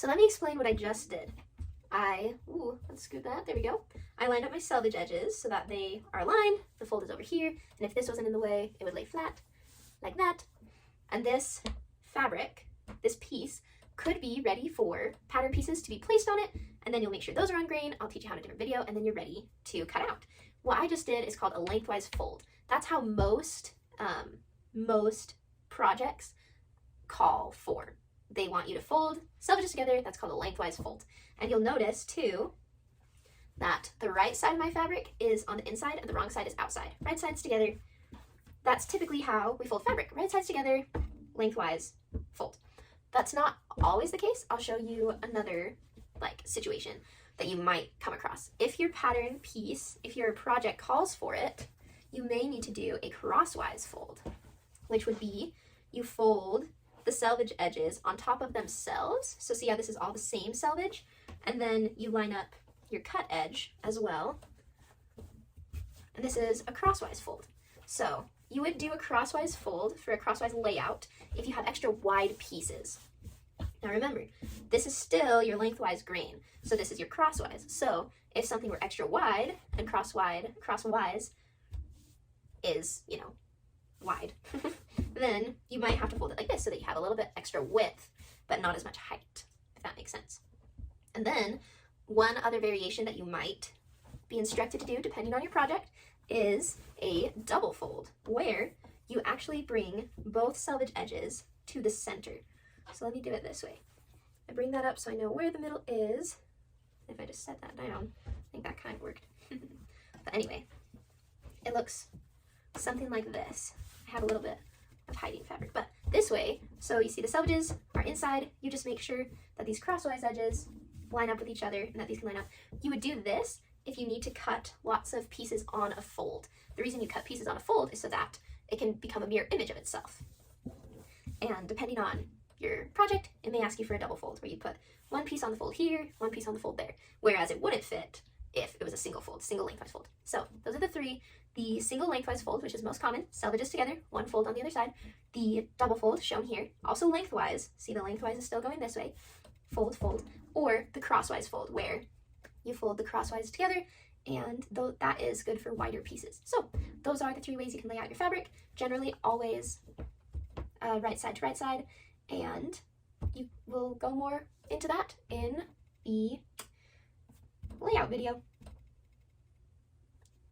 So let me explain what I just did. Let's scoot that, there we go. I lined up my selvage edges so that they are aligned, the fold is over here, and if this wasn't in the way, it would lay flat, like that. And this fabric, this piece, could be ready for pattern pieces to be placed on it, and then you'll make sure those are on grain. I'll teach you how in a different video, and then you're ready to cut out. What I just did is called a lengthwise fold. That's how most projects call for. They want you to fold selvages together. That's called a lengthwise fold. And you'll notice too that the right side of my fabric is on the inside and the wrong side is outside. Right sides together. That's typically how we fold fabric. Right sides together, lengthwise fold. That's not always the case. I'll show you another situation that you might come across. If your pattern piece, if your project calls for it, you may need to do a crosswise fold, which would be you fold the selvage edges on top of themselves. So see how this is all the same selvage, and then you line up your cut edge as well. And this is a crosswise fold. So you would do a crosswise fold for a crosswise layout if you have extra wide pieces. Now remember, this is still your lengthwise grain, so this is your crosswise. So if something were extra wide and crosswise is, wide, then you might have to fold it like this so that you have a little bit extra width, but not as much height, if that makes sense. And then one other variation that you might be instructed to do, depending on your project, is a double fold, where you actually bring both selvage edges to the center. So let me do it this way. I bring that up so I know where the middle is. If I just set that down, I think that kind of worked. But anyway, it looks something like this. I have a little bit of hiding fabric, but this way, so you see the selvages are inside, you just make sure that these crosswise edges line up with each other and that these can line up. You would do this if you need to cut lots of pieces on a fold. The reason you cut pieces on a fold is so that it can become a mirror image of itself. And depending on your project, it may ask you for a double fold, where you put one piece on the fold here, one piece on the fold there, whereas it wouldn't fit if it was a single fold, single lengthwise fold. So those are the three. The single lengthwise fold, which is most common, selvages together, one fold on the other side. The double fold, shown here, also lengthwise. See, the lengthwise is still going this way. Fold, fold. Or the crosswise fold, where you fold the crosswise together, and that is good for wider pieces. So those are the three ways you can lay out your fabric. Generally, always right side to right side, and you will go more into that in the layout video.